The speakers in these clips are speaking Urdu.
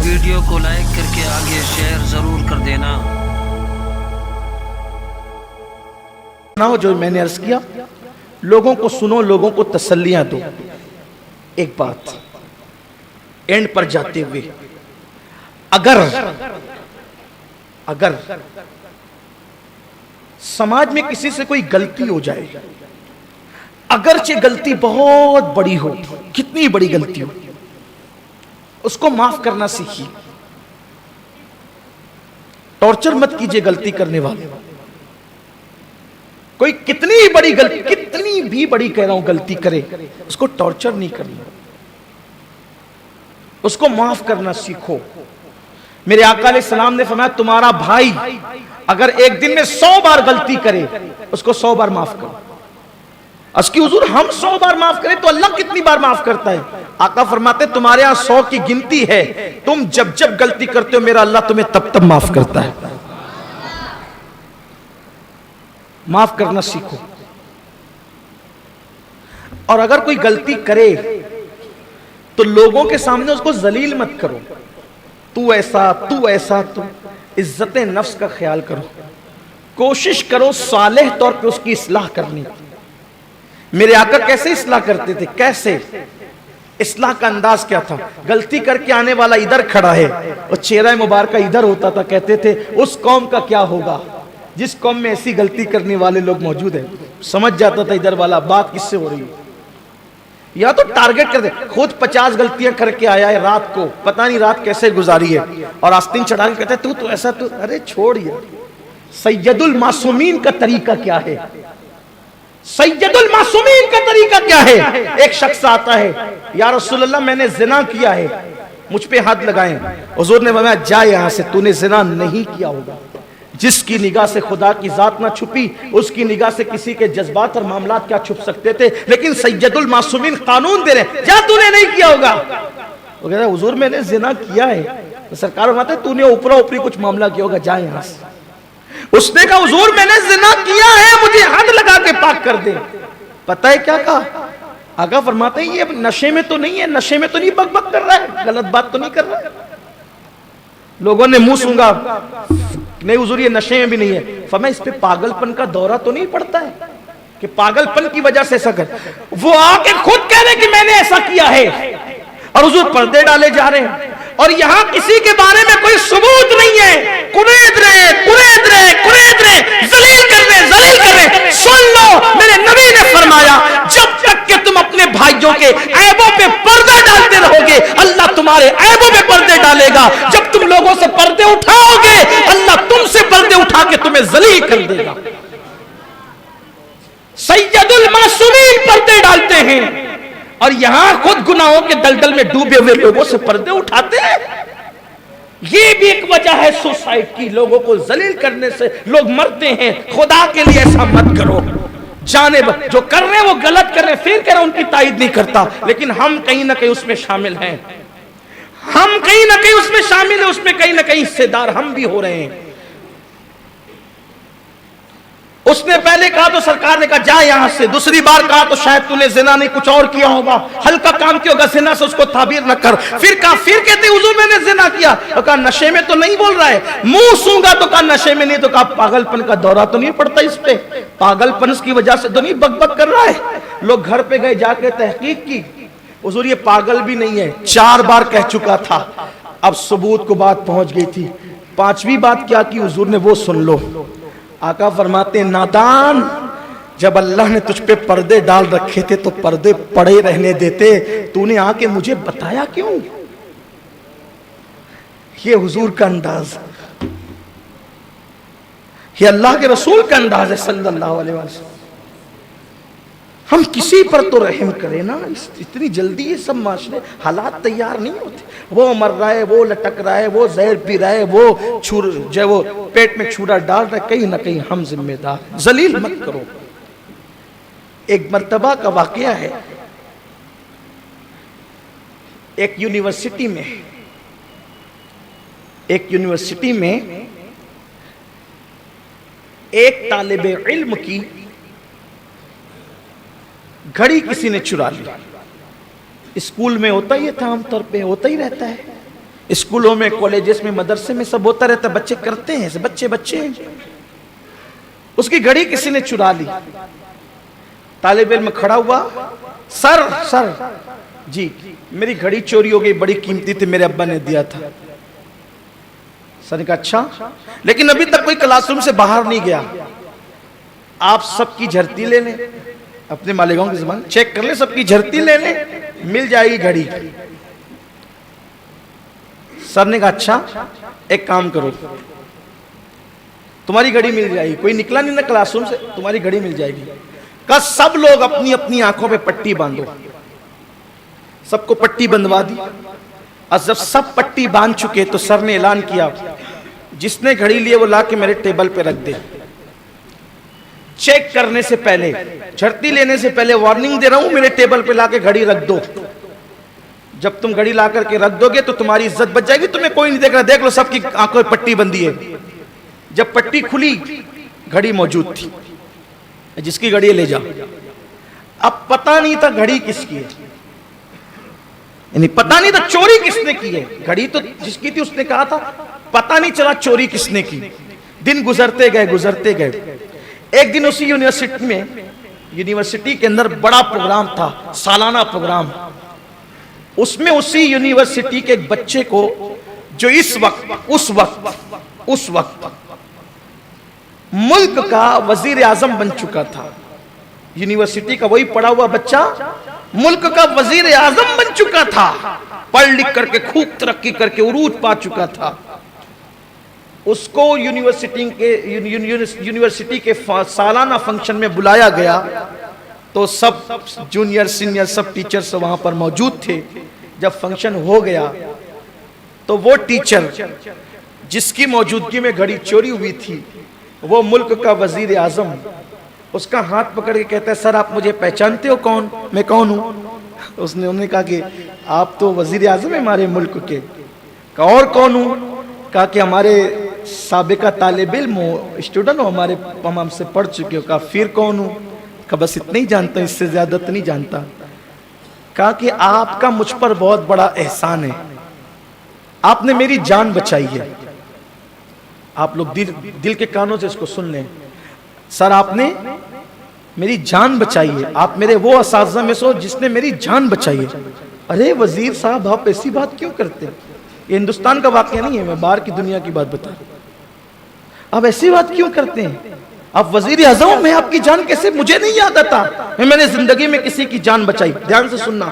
ویڈیو کو لائک کر کے آگے شیئر ضرور کر دینا۔ جو میں نے عرض کیا، لوگوں کو سنو، لوگوں کو تسلیاں دو۔ ایک بات اینڈ پر جاتے ہوئے، اگر سماج میں کسی سے کوئی غلطی ہو جائے، اگرچہ غلطی بہت بڑی ہو، کتنی بڑی غلطی ہو، اس کو معاف کرنا سیکھیے۔ ٹارچر مت کیجئے غلطی کرنے والے۔ کوئی کتنی بڑی غلطی، کتنی بھی بڑی کہہ رہا ہوں غلطی کرے، اس کو ٹارچر نہیں کرنا، اس کو معاف کرنا سیکھو۔ میرے آقا علیہ السلام نے فرمایا تمہارا بھائی اگر ایک دن میں 100 بار غلطی کرے، اس کو 100 بار معاف کرو۔ اس کی حضور ہم 100 بار معاف کریں تو اللہ کتنی بار معاف کرتا ہے؟ آقا فرماتے تمہارے ہاں 100 کی گنتی ہے، تم جب غلطی کرتے ہو میرا اللہ تمہیں تب معاف کرتا ہے۔ معاف کرنا سیکھو۔ اور اگر کوئی غلطی کرے تو لوگوں کے سامنے اس کو ذلیل مت کرو، تو ایسا تو عزت نفس کا خیال کرو، کوشش کرو صالح طور پہ اس کی اصلاح کرنی۔ میرے آقا کیسے اصلاح کرتے تھے؟ کیسے اصلاح کا انداز کیا تھا؟ غلطی کر کے آنے والا ادھر کھڑا ہے اور چہرہ مبارکہ ادھر ہوتا تھا، کہتے تھے اس قوم کا کیا ہوگا جس قوم میں ایسی غلطی کرنے والے لوگ موجود ہیں۔ سمجھ جاتا تھا ادھر والا بات کس سے ہو رہی ہے، یا تو ٹارگٹ کر دے۔ خود 50 غلطیاں کر کے آیا ہے رات کو، پتہ نہیں رات کیسے گزاری ہے، اور آستین چڑھا کے کہتا ہے تو ایسا تو، ارے چھوڑ یہ۔ سید المعصومین کا طریقہ کیا ہے؟ سید المعصومین کا طریقہ کیا ہے؟ ایک شخص آتا ہے، یا رسول اللہ میں نے زنا کیا ہے، مجھ پہ ہاتھ لگائیں۔ حضور نے فرمایا جا یہاں سے، تو نے زنا نہیں کیا ہوگا۔ جس کی نگاہ سے خدا کی ذات نہ چھپی، اس کی نگاہ سے کسی کے جذبات اور معاملات کیا چھپ سکتے تھے؟ لیکن سید المعصومین قانون دے رہے ہیں، جا تو نے نہیں کیا ہوگا۔ وہ کہتا ہے حضور میں نے زنا کیا ہے۔ سرکار فرماتے ہیں تو نے اوپرا اوپری کچھ معاملہ کیا ہوگا، جا یہاں سے۔ اس نے کہا حضور میں نے زنا کیا ہے، مجھے حد لگا کے پاک کر دے۔ پتہ ہے کیا کہا؟ آقا فرماتے ہیں یہ نشے میں تو نہیں ہے، نشے میں تو نہیں بک بک کر رہا ہے، غلط بات تو نہیں کر رہا ہے۔ لوگوں نے منہ سونگا، نہیں حضور یہ نشے میں بھی نہیں ہے۔ فرمایا اس پہ پاگل پن کا دورہ تو نہیں پڑتا ہے کہ پاگل پن کی وجہ سے ایسا کر؟ وہ آ کے خود کہہ رہے کہ میں نے ایسا کیا ہے، اور حضور پردے ڈالے جا رہے ہیں، اور یہاں کسی کے بارے میں کوئی ثبوت نہیں ہے۔ قرید رہے ذلیل کر رہے۔ سن لو میرے نبی نے فرمایا جب تک کہ تم اپنے بھائیوں کے عیبوں پہ پردہ ڈالتے رہو گے، اللہ تمہارے عیبوں پہ پردے ڈالے گا۔ جب تم لوگوں سے پردے اٹھاؤ گے، اللہ تم سے پردے اٹھا کے تمہیں ذلیل کر دے گا۔ سید المعصومین پردے ڈالتے ہیں، اور یہاں خود گناہوں کے دلدل میں ڈوبے ہوئے لوگوں سے پردے اٹھاتے ہیں۔ یہ بھی ایک وجہ ہے سوسائٹ کی، لوگوں کو ذلیل کرنے سے لوگ مرتے ہیں۔ خدا کے لیے ایسا مت کرو۔ جانب جو کر رہے ہیں وہ غلط کر رہے ہیں، پھر کہہ رہے ہیں ان کی تائید نہیں کرتا، لیکن ہم کہیں نہ کہیں اس میں شامل ہیں، ہم کہیں نہ کہیں اس میں شامل ہیں، اس میں کہیں نہ کہیں حصے دار ہم بھی ہو رہے ہیں۔ اس نے پہلے کہا تو سرکار نے کہا جا یہاں سے، دوسری بار کہا تو شاید تو نے زنا نہیں کچھ اور کیا ہوگا، ہلکا کام کیا ہوگا، زنا سے اس کو تعبیر نہ کر۔ پھر کہا، پھر کہتے حضور میں نے زنا کیا، تو کہا نشے میں تو نہیں بول رہا ہے، منہ سونگا تو کہا نشے میں نہیں، تو کہا پاگل پن کا دورہ تو نہیں پڑتا اس پہ، پاگل پن کی وجہ سے تو نہیں بک بک کر رہا ہے۔ لوگ گھر پہ گئے، جا کے تحقیق کی، حضور یہ پاگل بھی نہیں ہے، 4 بار کہہ چکا تھا۔ اب ثبوت کو بات پہنچ گئی تھی، 5ویں بات کیا کی حضور نے وہ سن لو۔ آقا فرماتے ہیں نادان، جب اللہ نے تجھ پہ پردے ڈال رکھے تھے تو پردے پڑے رہنے دیتے، تو نے آ کے مجھے بتایا کیوں؟ یہ حضور کا انداز، یہ اللہ کے رسول کا انداز ہے صلی اللہ علیہ وسلم۔ ہم کسی پر تو رحم کریں نا، اتنی جلدی یہ سب معاشرے حالات تیار نہیں ہوتے۔ وہ مر رہا ہے، وہ لٹک رہا ہے، وہ زہر پی رہا ہے، وہ جو وہ پیٹ میں چھوڑا ڈال رہا ہے، کہیں نہ کہیں ہم ذمہ دار۔ ذلیل مت کرو۔ ایک مرتبہ کا واقعہ ہے، ایک یونیورسٹی میں ایک طالب علم کی گھڑی کسی نے چرا لی۔ اسکول میں ہوتا ہی تھا، عام طور پہ ہوتا ہی رہتا ہے، اسکولوں میں، کالجز میں، مدرسے میں سب ہوتا رہتا، بچے کرتے ہیں، بچے ہیں۔ اس کی گھڑی کسی نے چرا لی، طالب علم کھڑا ہوا، سر جی میری گھڑی چوری ہو گئی، بڑی قیمتی تھی، میرے ابا نے دیا تھا۔ سر نے کہا اچھا، لیکن ابھی تک کوئی کلاس روم سے باہر نہیں گیا، آپ سب کی جھرتی لے لیں، اپنے مالیگاؤں کی زبان چیک کر لیں، سب کی جھرتی لے لیں، مل جائے گی گھڑی۔ سر نے کہا اچھا ایک کام کرو، تمہاری گھڑی مل جائے گی، کوئی نکلا نہیں نا کلاس روم سے، تمہاری گھڑی مل جائے گی۔ کہا سب لوگ اپنی اپنی آنکھوں پہ پٹی باندھو، سب کو پٹی بندوا دی، اور جب سب پٹی باندھ چکے تو سر نے اعلان کیا جس نے گھڑی لیے وہ لا کے میرے ٹیبل پہ رکھ دے، چیک کرنے سے پہلے، جھرتی لینے سے پہلے وارننگ دے رہا ہوں، میرے ٹیبل پہ لا کے گھڑی رکھ دو، جب تم گھڑی لا کر کے رکھ دو گے تو تمہاری عزت بچ جائے گی، تمہیں کوئی نہیں دیکھ رہا، دیکھ لو سب کی آنکھوں پہ پٹی بندھی ہے۔ جب پٹی کھلی گھڑی موجود تھی، جس کی گھڑی لے جا۔ اب پتہ نہیں تھا گھڑی کس کی ہے، یعنی پتہ نہیں تھا چوری کس نے کی ہے، گھڑی تو جس کی تھی اس نے کہا تھا، پتہ نہیں چلا چوری کس نے کی۔ دن گزرتے گئے، ایک دن اسی یونیورسٹی کے اندر بڑا پروگرام تھا، سالانہ پروگرام، اس میں اسی یونیورسٹی کے ایک بچے کو جو اس وقت ملک کا وزیر اعظم بن چکا تھا، یونیورسٹی کا وہی پڑھا ہوا بچہ ملک کا وزیر اعظم بن چکا تھا، پڑھ لکھ کر کے خوب ترقی کر کے عروج پا چکا تھا، اس کو یونیورسٹی کے سالانہ فنکشن میں بلایا گیا تو سب جونیئر سینئر سب ٹیچرز وہاں پر موجود تھے۔ جب فنکشن ہو گیا تو وہ ٹیچر جس کی موجودگی میں گھڑی چوری ہوئی تھی، وہ ملک کا وزیر اعظم، اس کا ہاتھ پکڑ کے کہتا ہے سر آپ مجھے پہچانتے ہو کون، میں کون ہوں؟ انہوں نے کہا کہ آپ تو وزیر اعظم ہیں ہمارے ملک کے۔ کہا اور کون ہوں؟ کہا کہ ہمارے سابقہ طالب علم ہو، اسٹوڈنٹ ہو، ہم سے پڑھ چکے ہو۔ کہا پھر کون ہوں؟ کہا بس اتنا ہی جانتا ہوں، اس سے زیادہ تو نہیں جانتا۔ کہا کہ آپ کا مجھ پر بہت بڑا احسان ہے، آپ نے میری جان بچائی ہے۔ آپ لوگ دل کے کانوں سے اس کو سن لیں، سر آپ نے میری جان بچائی ہے، آپ میرے وہ اساتذہ میں سے ہو جس نے میری جان بچائی ہے۔ ارے وزیر صاحب آپ ایسی بات کیوں کرتے ہیں؟ یہ ہندوستان کا واقعہ نہیں ہے، میں باہر کی دنیا کی بات بتا رہا ہوں۔ آپ ایسی بات کیوں کرتے ہیں؟ آپ وزیر اعظم، میں آپ کی جان کیسے، مجھے نہیں یاد آتا میں نے زندگی میں کسی کی جان بچائی۔ دھیان سے سننا،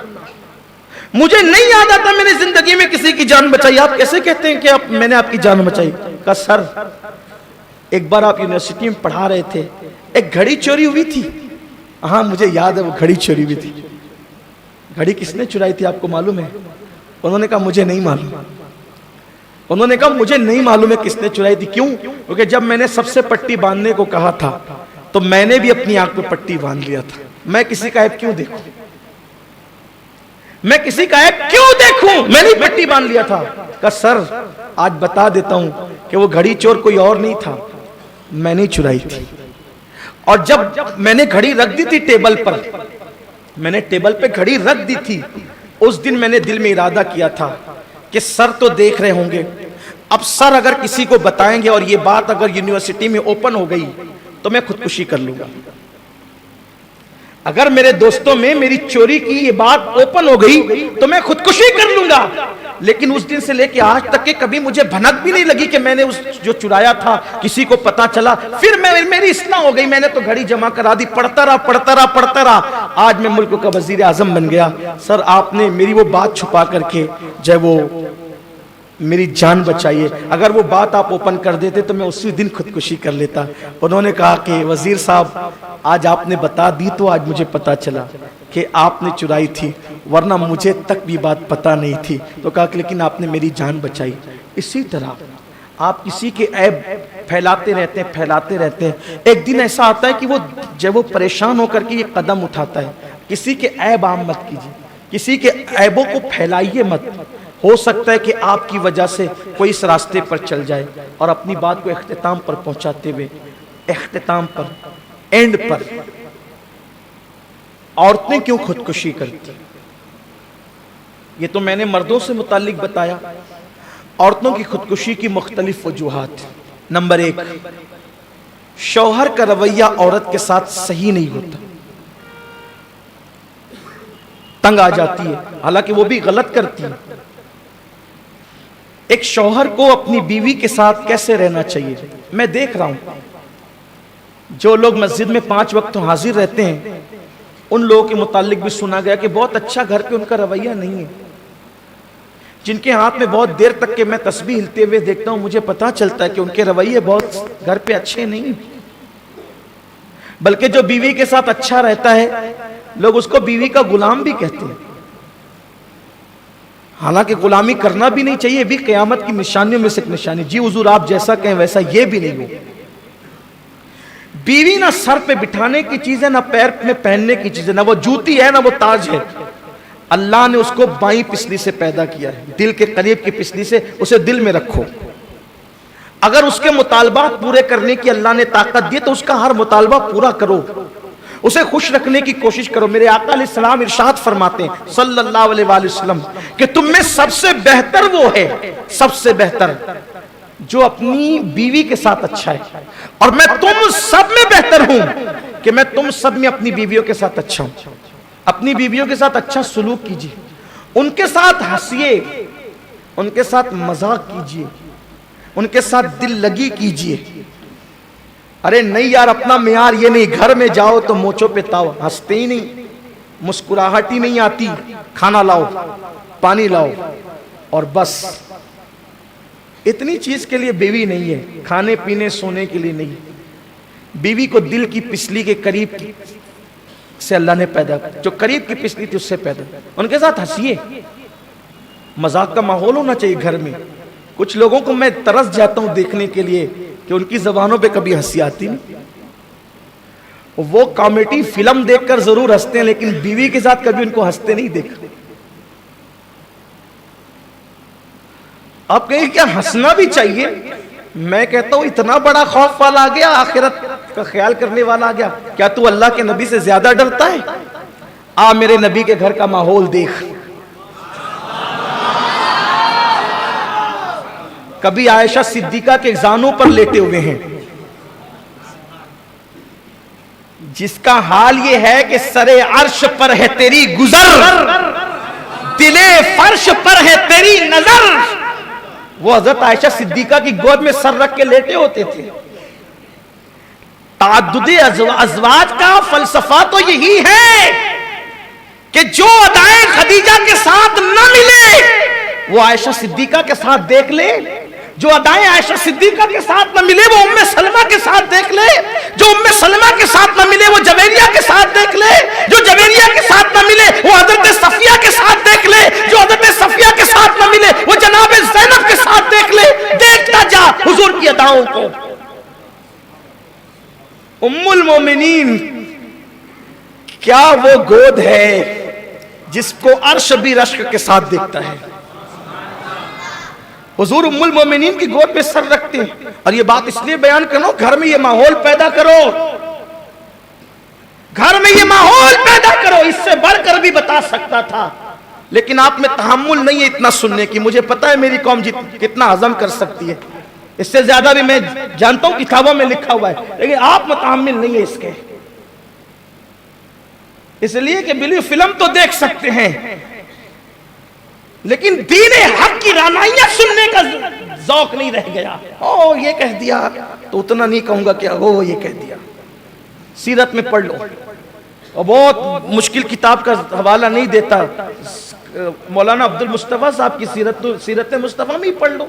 مجھے نہیں یاد آتا میں نے زندگی میں کسی کی جان بچائی، آپ کیسے کہتے ہیں کہ میں نے آپ کی جان بچائی؟ کہا سر ایک بار آپ یونیورسٹی میں پڑھا رہے تھے، ایک گھڑی چوری ہوئی تھی۔ ہاں مجھے یاد ہے وہ گھڑی چوری ہوئی تھی۔ گھڑی کس نے چرائی تھی آپ کو معلوم ہے؟ انہوں نے کہا مجھے نہیں معلوم۔ انہوں نے کہا مجھے نہیں معلوم ہے کس نے چرائی تھی۔ کیوں؟ کیونکہ جب میں نے سب سے پٹی باندھنے کو کہا تھا تو میں نے بھی اپنی آنکھ پہ پٹی باندھ لیا تھا، میں کسی کا عیب کیوں دیکھوں، میں کسی کا عیب کیوں دیکھوں، میں نے پٹی باندھ لیا تھا۔ کہا سر آج بتا دیتا ہوں کہ وہ گھڑی چور کوئی اور نہیں تھا، میں نے چرائی تھی۔ اور جب میں نے گھڑی رکھ دی تھی ٹیبل پر، میں نے ٹیبل پہ گھڑی رکھ دی تھی، اس دن میں نے دل میں ارادہ کیا تھا کہ سر تو دیکھ رہے ہوں گے، اب سر اگر کسی کو بتائیں گے اور یہ بات اگر یونیورسٹی میں اوپن ہو گئی تو میں خودکشی کر لوں گا۔ اگر میرے دوستوں میں میری چوری کی یہ بات اوپن ہو گئی تو میں خودکشی کر لوں گا۔ لیکن اس دن سے لے کے آج تک کہ کبھی مجھے بھنک بھی نہیں لگی کہ میں نے جو چرایا تھا کسی کو پتا چلا، پھر میری اصلاح ہو گئی، میں نے تو گھڑی جمع کرا دی، پڑھتا رہا، آج میں ملک کا وزیر اعظم بن گیا۔ سر آپ نے میری وہ بات چھپا کر کے جو وہ میری جان بچائیے، اگر وہ بات آپ اوپن کر دیتے تو میں اسی دن خودکشی کر لیتا۔ انہوں نے کہا کہ وزیر صاحب آج آپ نے بتا دی تو آج مجھے پتا چلا کہ آپ نے چرائی تھی، ورنہ مجھے تک بھی بات پتا نہیں تھی۔ تو کہا کہ لیکن آپ نے میری جان بچائی۔ اسی طرح آپ کسی کے عیب پھیلاتے رہتے ہیں، ایک دن ایسا آتا ہے کہ جب وہ پریشان ہو کر کے یہ قدم اٹھاتا ہے، کسی کے عیب عام مت کیجیے، کسی کے عیبوں کو پھیلائیے مت۔ ہو سکتا ہے کہ آپ کی وجہ سے کوئی اس راستے پر چل جائے اور اپنی بات کو اختتام پر پہنچاتے ہوئے، اختتام پر، اینڈ پر، عورتیں کیوں خودکشی کرتی؟ یہ تو میں نے مردوں سے متعلق بتایا، عورتوں کی خودکشی کی مختلف وجوہات. نمبر 1، شوہر کا رویہ عورت کے ساتھ صحیح نہیں ہوتا، تنگ آ جاتی ہے، حالانکہ وہ بھی غلط کرتی ہے. ایک شوہر کو اپنی بیوی کے ساتھ کیسے رہنا چاہیے؟ میں دیکھ رہا ہوں جو لوگ مسجد میں 5 وقت حاضر رہتے ہیں ان لوگوں کے متعلق بھی سنا گیا کہ بہت اچھا گھر پہ ان کا رویہ نہیں ہے. جن کے ہاتھ میں بہت دیر تک کے میں تسبیح ہلتے ہوئے دیکھتا ہوں مجھے پتا چلتا ہے کہ ان کے رویے بہت گھر پہ اچھے نہیں، بلکہ جو بیوی کے ساتھ اچھا رہتا ہے لوگ اس کو بیوی کا غلام بھی کہتے ہیں. حالانکہ غلامی کرنا بھی نہیں چاہیے، بھی قیامت کی نشانیوں میں سے ایک نشانی. جی حضور آپ جیسا کہیں ویسا، یہ بھی نہیں ہو. بیوی نہ سر پہ بٹھانے کی چیز ہے، نہ پیر میں پہننے کی چیز ہے، نہ وہ جوتی ہے نہ وہ تاج ہے. اللہ نے اس کو بائیں پسلی سے پیدا کیا ہے، دل کے قریب کی پسلی سے. اسے دل میں رکھو. اگر اس کے مطالبات پورے کرنے کی اللہ نے طاقت دی تو اس کا ہر مطالبہ پورا کرو، اسے خوش رکھنے کی کوشش کرو. میرے آقا علیہ السلام ارشاد فرماتے ہیں صلی اللہ علیہ وآلہ وسلم کہ تم میں سب سے بہتر وہ ہے، سب سے بہتر جو اپنی بیوی کے ساتھ اچھا ہے، اور میں تم سب میں بہتر ہوں کہ میں تم سب میں اپنی بیویوں کے ساتھ اچھا ہوں. اپنی بیویوں کے ساتھ اچھا سلوک کیجیے، ان کے ساتھ ہنسیے، ان کے ساتھ مذاق کیجیے، ان کے ساتھ دل لگی کیجیے. ارے نہیں یار، اپنا معیار یہ نہیں گھر میں جاؤ تو موچوں پہ تاؤ، ہنستے ہی نہیں، مسکراہٹ ہی نہیں آتی. کھانا لاؤ، پانی لاؤ، اور بس. اتنی چیز کے لیے بیوی نہیں ہے، کھانے پینے سونے کے لیے نہیں. بیوی کو دل کی پسلی کے قریب سے اللہ نے پیدا کیا، جو قریب کی پسلی تھی اس سے پیدا. ان کے ساتھ ہنسیے، مذاق کا ماحول ہونا چاہیے گھر میں. کچھ لوگوں کو میں ترس جاتا ہوں دیکھنے کے لیے کہ ان کی زبانوں پہ کبھی ہنسی آتی نہیں. وہ کامیڈی فلم دیکھ کر ضرور ہنستے ہیں لیکن بیوی کے ساتھ کبھی ان کو ہنستے نہیں دیکھا. آپ کہیں کیا ہنسنا بھی چاہیے؟ میں کہتا ہوں اتنا بڑا خوف والا آ گیا، آخرت کا خیال کرنے والا آ گیا. کیا تو اللہ کے نبی سے زیادہ ڈرتا ہے؟ آ میرے نبی کے گھر کا ماحول دیکھ. کبھی عائشہ صدیقہ کے زانوں پر لیٹے ہوئے ہیں، جس کا حال یہ ہے کہ سر عرش پر ہے تیری گزر، دل فرش پر ہے تیری نظر. وہ حضرت عائشہ صدیقہ کی گود میں سر رکھ کے لیٹے ہوتے تھے. تعدد ازواج کا فلسفہ تو یہی ہے کہ جو ادائیں خدیجہ کے ساتھ نہ ملے وہ عائشہ صدیقہ کے ساتھ دیکھ لے، جو ادائیں عائشہ صدیقہ کے ساتھ نہ ملے وہ ام سلمہ کے ساتھ دیکھ لے، جو ام سلمہ کے ساتھ نہ ملے وہ جویریہ کے ساتھ دیکھ لے، جو جویریہ کے ساتھ نہ ملے وہ حضرت صفیہ کے ساتھ دیکھ لے، جو حضرت صفیہ کے ساتھ نہ ملے وہ جناب زینب کے ساتھ دیکھ لے. دیکھتا جا حضور کی اداؤں کو. ام المومنین کیا وہ گود ہے جس کو عرش بھی رشک کے ساتھ دیکھتا ہے. حضور ام المومنین کی گود پہ سر رکھتے ہیں. اور یہ بات اس لیے بیان کرو، گھر میں یہ ماحول پیدا کرو، گھر میں یہ ماحول پیدا کرو. اس سے بڑھ کر بھی بتا سکتا تھا لیکن آپ میں تحمل نہیں ہے اتنا سننے کی. مجھے پتا ہے میری قوم کتنا ہضم کر سکتی ہے، اس سے زیادہ بھی میں جانتا ہوں کتابوں میں لکھا ہوا ہے، لیکن آپ متحمل نہیں ہے اس کے. اس لیے کہ بلی فلم تو دیکھ سکتے ہیں لیکن دین حق کی رانائیاں سننے کا ذوق نہیں رہ گیا. او یہ کہہ دیا تو اتنا نہیں کہوں گا کہ وہ یہ کہہ دیا. سیرت میں پڑھ لو، اور بہت مشکل کتاب کا حوالہ نہیں دیتا، مولانا عبد المصطفیٰ صاحب کی سیرت مصطفیٰ میں ہی پڑھ لو.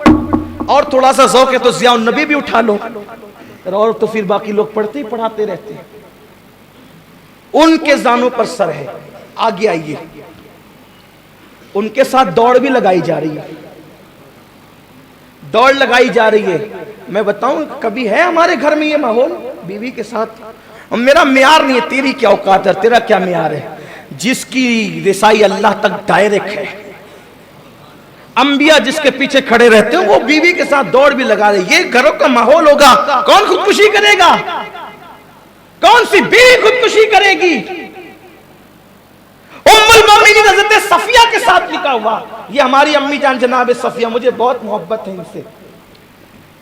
اور تھوڑا سا ذوق ہے تو ضیاء النبی بھی اٹھا لو، اور تو پھر باقی لوگ پڑھتے ہی پڑھاتے رہتے ہیں. ان کے زانوں پر سر ہے. آگے آئیے، ان کے ساتھ دوڑ بھی لگائی جا رہی ہے، دوڑ لگائی جا رہی ہے. میں بتاؤں کبھی ہے ہمارے گھر میں یہ ماحول بیوی کے ساتھ؟ میرا معیار نہیں ہے تیری کیا اوقات ہے، تیرا کیا معیار ہے. جس کی رسائی اللہ تک ڈائریکٹ ہے، انبیاء جس کے پیچھے کھڑے رہتے ہیں وہ بیوی کے ساتھ دوڑ بھی لگا رہے. یہ گھروں کا ماحول ہوگا، کون خودکشی کرے گا؟ کون سی بیوی خودکشی کرے گی؟ ام المومنین حضرت صفیہ کے ساتھ نکاح ہوا. یہ ہماری امی جان جناب صفیہ, مجھے بہت محبت ہے ان سے.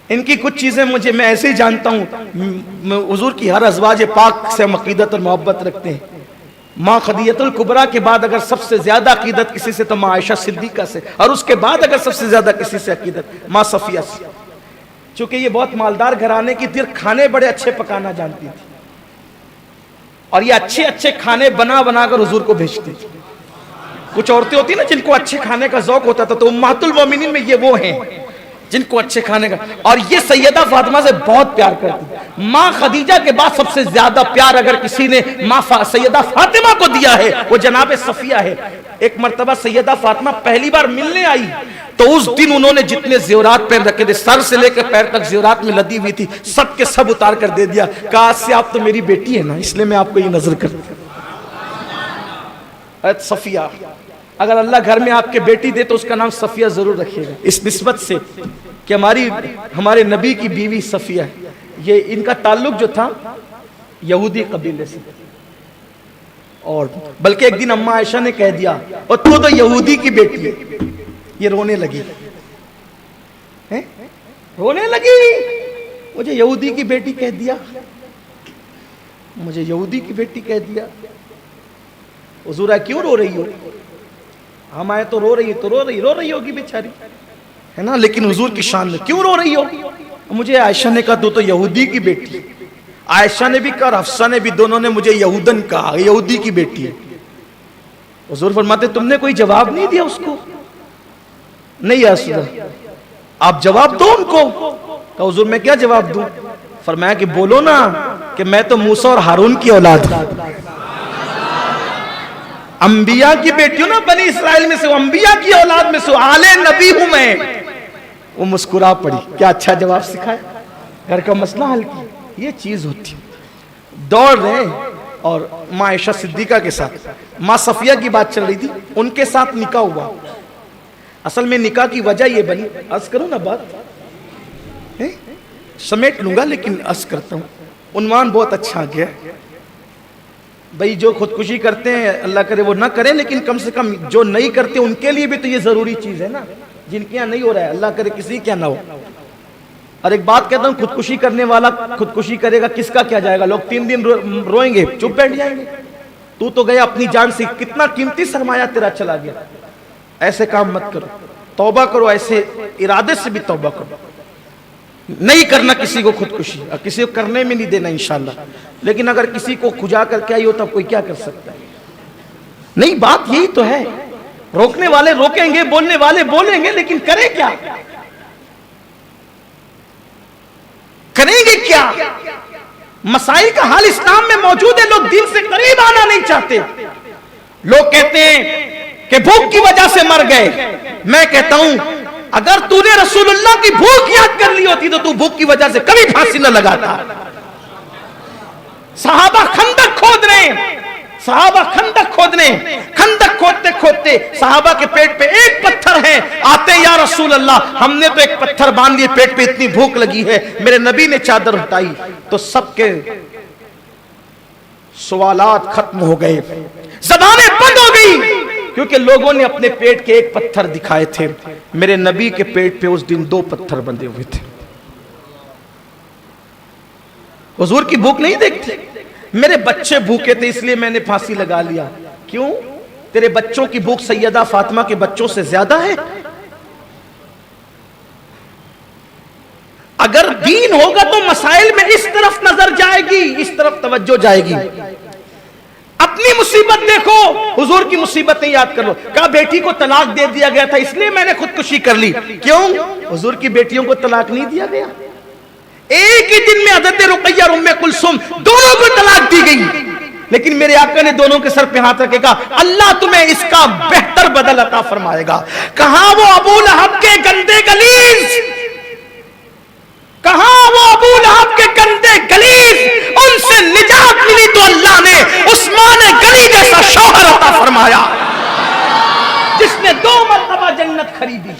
ان کی کچھ چیزیں میں ایسے ہی جانتا ہوں. حضور کی ہر ازواج پاک سے ہم عقیدت اور محبت رکھتے ہیں. ماں خدیجہ الکبریٰ کے بعد اگر سب سے زیادہ عقیدت کسی سے تو ماں عائشہ صدیقہ سے, اور اس کے بعد اگر سب سے زیادہ کسی سے عقیدت ماں صفیہ سے. چونکہ یہ بہت مالدار گھرانے کی تھی, کھانے بڑے اچھے پکانا جانتی تھی, اور یہ اچھے اچھے کھانے بنا بنا کر حضور کو بھیجتی تھی. کچھ عورتیں ہوتی نا جن کو اچھے کھانے کا ذوق ہوتا تھا, تو امہات المومنین میں یہ وہ ہیں جن کو اچھے کھانے کا. اور یہ سیدہ فاطمہ سے بہت پیار کرتی. ماں خدیجہ کے بعد سب سے زیادہ پیار اگر کسی نے ماں سیدہ فاطمہ کو دیا ہے وہ جناب صفیہ ہے. ایک مرتبہ سیدہ فاطمہ پہلی بار ملنے آئی تو اس دن انہوں نے جتنے زیورات پہن رکھے تھے, سر سے لے کر پیر تک زیورات میں لدی ہوئی تھی, سب کے سب اتار کر دے دیا. کہا آج سے آپ تو میری بیٹی ہے نا, اس لیے میں آپ کو یہ نظر کرتی ہوں. صفیہ, اگر اللہ گھر میں آپ کے بیٹی دے تو اس کا نام صفیہ ضرور رکھیے گا, اس نسبت سے کہ ہمارے نبی کی بیوی صفیہ ہے. یہ ان کا تعلق جو تھا یہودی قبیلے سے, اور بلکہ ایک دن اماں عائشہ نے کہہ دیا اور تو یہودی کی بیٹی ہے. یہ رونے لگی, مجھے یہودی کی بیٹی کہہ دیا, مجھے یہودی کی بیٹی کہہ دیا. حضور کیوں رو رہی ہو؟ ہم آئے تو رو رہی ہوگی بیچاری, ہے نا, لیکن حضور کی شان میں کیوں رو رہی ہو؟ مجھے عائشہ نے کہا تو یہودی کی بیٹی. عائشہ نے بھی کہا اور حفصہ نے بھی, دونوں نے مجھے یہودن کہا, یہودی کی بیٹی ہے. حضور فرماتے تم نے کوئی جواب نہیں دیا اس کو؟ نہیں یا رسول اللہ, آپ جواب دو ان کو. کہا حضور میں کیا جواب دوں؟ فرمایا کہ بولو نا کہ میں تو موسیٰ اور ہارون کی اولاد ہوں, انبیاء کی بیٹی ہوں نا, بنی اسرائیل میں سے, انبیاء کی اولاد میں سے, آل نبی ہوں میں. وہ مسکرا پڑی, کیا اچھا جواب سکھایا, گھر کا مسئلہ حل کیا. یہ چیز ہوتی. دوڑ رہے اور ماں عائشہ صدیقہ کے ساتھ ماں صفیہ کی بات چل رہی تھی, ان کے ساتھ نکاح ہوا. اصل میں نکاح کی وجہ یہ بنی, عرض کروں نا بات, سمیٹ لوں گا لیکن عرض کرتا ہوں, عنوان بہت اچھا آ گیا. بھئی جو خودکشی کرتے ہیں اللہ کرے وہ نہ کریں, لیکن کم سے کم جو نہیں کرتے ان کے لیے بھی تو یہ ضروری چیز ہے نا, جن کے یہاں نہیں ہو رہا ہے اللہ کرے کسی کے یہاں نہ ہو. اور ایک بات کہتا ہوں, خودکشی کرنے والا خودکشی کرے گا, کس کا کیا جائے گا؟ لوگ 3 دن روئیں گے, چپ بیٹھ جائیں گے. تو گیا اپنی جان سے, کتنا قیمتی سرمایہ تیرا چلا گیا. ایسے کام مت کرو, توبہ کرو, ایسے ارادے سے بھی توبہ کرو. نہیں کرنا کسی کو خودکشی, اور کسی کو کرنے میں نہیں دینا انشاءاللہ. لیکن اگر کسی کو کھجا کر کے آئی ہو تب کوئی کیا کر سکتا ہے؟ نہیں, بات یہی تو ہے. روکنے والے روکیں گے, بولنے والے بولیں گے, لیکن کریں کیا؟ کریں گے کیا؟ مسائل کا حل اسلام میں موجود ہے, لوگ دین سے قریب آنا نہیں چاہتے. لوگ کہتے ہیں کہ بھوک کی وجہ سے مر گئے. میں کہتا ہوں اگر تو نے رسول اللہ کی بھوک یاد کر لی ہوتی تو بھوک کی وجہ سے کبھی پھانسی نہ لگاتا. صحابہ خندق کھود رہے ہیں, صحابہ خندق کھود رہے ہیں, خندق کھودتے کھودتے صحابہ کے پیٹ پہ ایک پتھر ہے, آتے یا رسول اللہ ہم نے تو ایک پتھر باندھ لیے, پیٹ پہ اتنی بھوک لگی ہے. میرے نبی نے چادر ہٹائی تو سب کے سوالات ختم ہو گئے, زبانیں بند ہو گئی, کیونکہ لوگوں نے اپنے پیٹ کے ایک پتھر دکھائے تھے. میرے نبی کے پیٹ پہ اس دن 2 پتھر بندھے ہوئے تھے. حضور کی بھوک نہیں دیکھتے. میرے بچے بھوکے تھے اس لیے میں نے پھانسی لگا لیا. کیوں؟ تیرے بچوں کی بھوک سیدہ فاطمہ کے بچوں سے زیادہ ہے. اگر دین ہوگا تو مسائل میں اس طرف نظر جائے گی, اس طرف توجہ جائے گی. اپنی مصیبت دیکھو, حضور کی مصیبتیں یاد کر لو. کہا بیٹی کو طلاق دے دیا گیا تھا اس لیے میں نے خودکشی کر لی. کیوں؟ حضور کی بیٹیوں کو طلاق نہیں دیا گیا. ایک ہی دن میں حضرت رقیہ اور ام کلثوم دونوں کو طلاق دی گئی, لیکن میرے آقا نے دونوں کے سر پہ ہاتھ رکھے کہا اللہ تمہیں اس کا بہتر بدل عطا فرمائے گا. کہاں وہ ابو لہب کے گندے گلیز, کہاں وہ ابو لہب کے گندے گلیز, ان سے نجات ملی تو اللہ نے عثمان غنی جیسا شوہر عطا فرمایا جس نے 2 مرتبہ جنت خریدی.